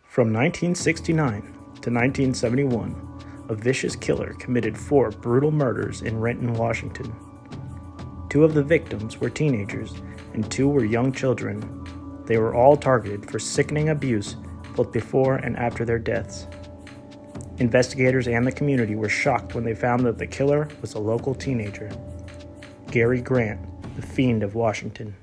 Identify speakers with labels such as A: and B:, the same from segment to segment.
A: From 1969 to 1971, a vicious killer committed 4 brutal murders in Renton, Washington. 2 of the victims were teenagers, and 2 were young children. They were all targeted for sickening abuse both before and after their deaths. Investigators and the community were shocked when they found that the killer was a local teenager, Gary Grant, the Fiend of Washington.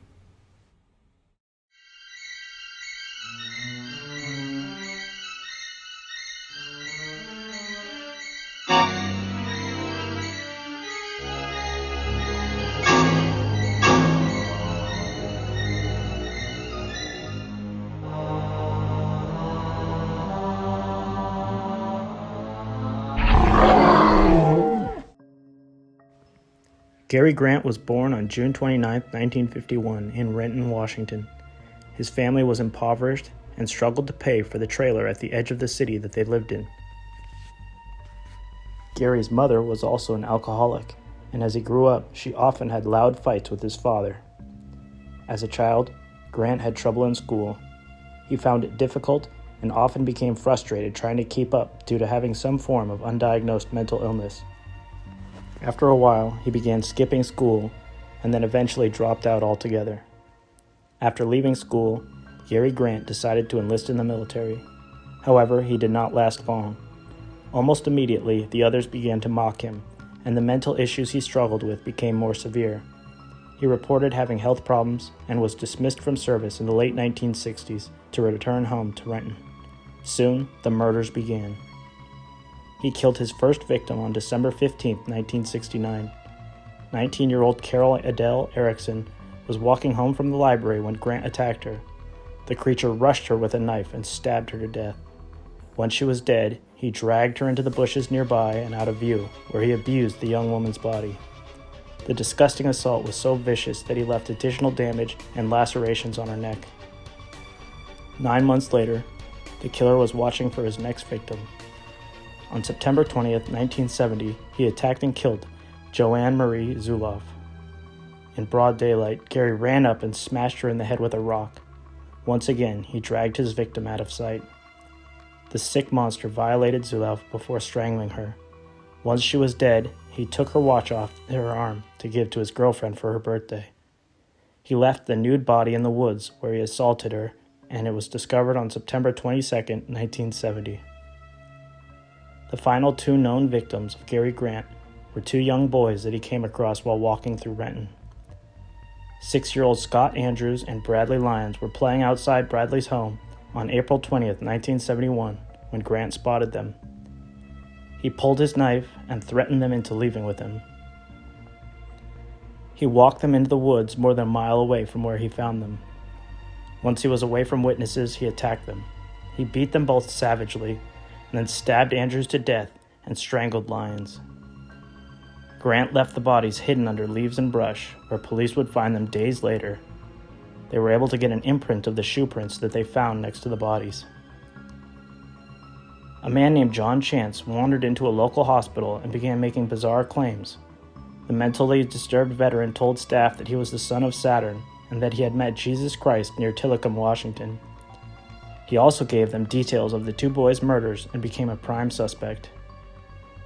A: Gary Grant was born on June 29, 1951, in Renton, Washington. His family was impoverished and struggled to pay for the trailer at the edge of the city that they lived in. Gary's mother was also an alcoholic, and as he grew up, she often had loud fights with his father. As a child, Grant had trouble in school. He found it difficult and often became frustrated trying to keep up due to having some form of undiagnosed mental illness. After a while, he began skipping school and then eventually dropped out altogether. After leaving school, Gary Grant decided to enlist in the military. However, he did not last long. Almost immediately, the others began to mock him, and the mental issues he struggled with became more severe. He reported having health problems and was dismissed from service in the late 1960s to return home to Renton. Soon, the murders began. He killed his first victim on December 15, 1969. 19-year-old Carol Adele Erickson was walking home from the library when Grant attacked her. The creature rushed her with a knife and stabbed her to death. Once she was dead, he dragged her into the bushes nearby and out of view, where he abused the young woman's body. The disgusting assault was so vicious that he left additional damage and lacerations on her neck. 9 months later, the killer was watching for his next victim. On September 20th, 1970, he attacked and killed Joanne Marie Zuloff. In broad daylight, Gary ran up and smashed her in the head with a rock. Once again, he dragged his victim out of sight. The sick monster violated Zuloff before strangling her. Once she was dead, he took her watch off her arm to give to his girlfriend for her birthday. He left the nude body in the woods where he assaulted her, and it was discovered on September 22nd, 1970. The final 2 known victims of Gary Grant were 2 young boys that he came across while walking through Renton. 6-year-old Scott Andrews and Bradley Lyons were playing outside Bradley's home on April 20th, 1971, when Grant spotted them. He pulled his knife and threatened them into leaving with him. He walked them into the woods more than a mile away from where he found them. Once he was away from witnesses, he attacked them. He beat them both savagely, and then stabbed Andrews to death and strangled Lyons. Grant left the bodies hidden under leaves and brush, where police would find them days later. They were able to get an imprint of the shoe prints that they found next to the bodies. A man named John Chance wandered into a local hospital and began making bizarre claims. The mentally disturbed veteran told staff that he was the son of Saturn and that he had met Jesus Christ near Tillicum, Washington. He also gave them details of the 2 boys' murders and became a prime suspect.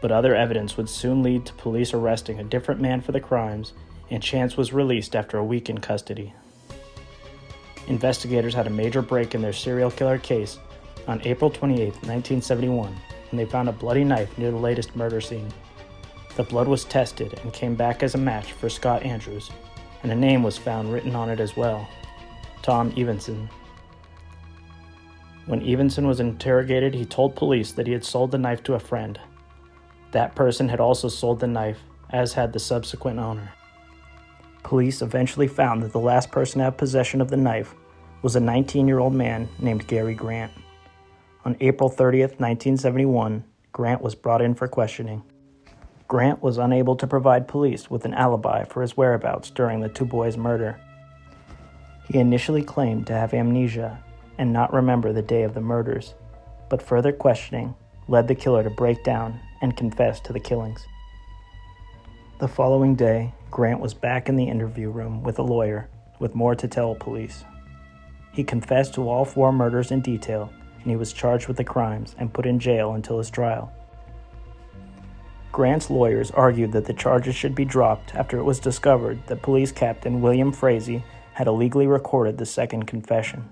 A: But other evidence would soon lead to police arresting a different man for the crimes, and Chance was released after a week in custody. Investigators had a major break in their serial killer case on April 28, 1971, when they found a bloody knife near the latest murder scene. The blood was tested and came back as a match for Scott Andrews, and a name was found written on it as well: Tom Evenson. When Evenson was interrogated, he told police that he had sold the knife to a friend. That person had also sold the knife, as had the subsequent owner. Police eventually found that the last person to have possession of the knife was a 19-year-old man named Gary Grant. On April 30th, 1971, Grant was brought in for questioning. Grant was unable to provide police with an alibi for his whereabouts during the 2 boys' murder. He initially claimed to have amnesia and not remember the day of the murders, but further questioning led the killer to break down and confess to the killings. The following day, Grant was back in the interview room with a lawyer with more to tell police. He confessed to all 4 murders in detail and he was charged with the crimes and put in jail until his trial. Grant's lawyers argued that the charges should be dropped after it was discovered that police captain William Frazee had illegally recorded the second confession.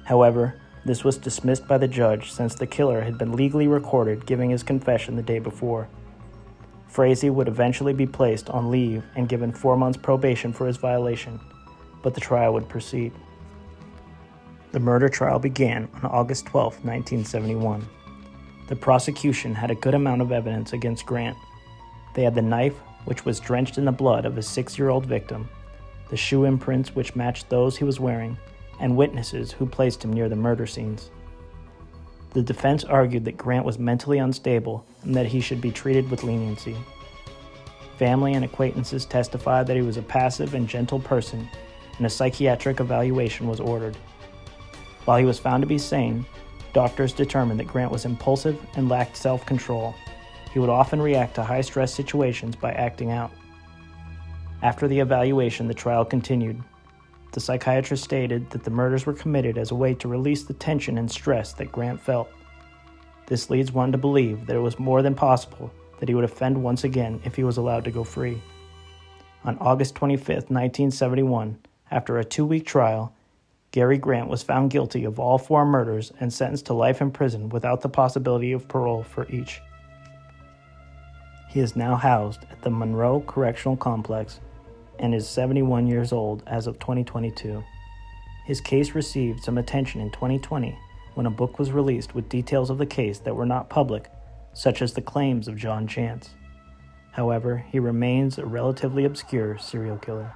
A: However, this was dismissed by the judge since the killer had been legally recorded giving his confession the day before. Frazee would eventually be placed on leave and given 4 months probation for his violation, but the trial would proceed. The murder trial began on August 12, 1971. The prosecution had a good amount of evidence against Grant. They had the knife, which was drenched in the blood of his 6-year-old victim, the shoe imprints which matched those he was wearing, and witnesses who placed him near the murder scenes. The defense argued that Grant was mentally unstable and that he should be treated with leniency. Family and acquaintances testified that he was a passive and gentle person, and a psychiatric evaluation was ordered. While he was found to be sane, doctors determined that Grant was impulsive and lacked self-control. He would often react to high-stress situations by acting out. After the evaluation, the trial continued. The psychiatrist stated that the murders were committed as a way to release the tension and stress that Grant felt. This leads one to believe that it was more than possible that he would offend once again if he was allowed to go free. On August 25, 1971, after a 2-week trial, Gary Grant was found guilty of all 4 murders and sentenced to life in prison without the possibility of parole for each. He is now housed at the Monroe Correctional Complex and is 71 years old as of 2022. His case received some attention in 2020 when a book was released with details of the case that were not public, such as the claims of John Chance. However, he remains a relatively obscure serial killer.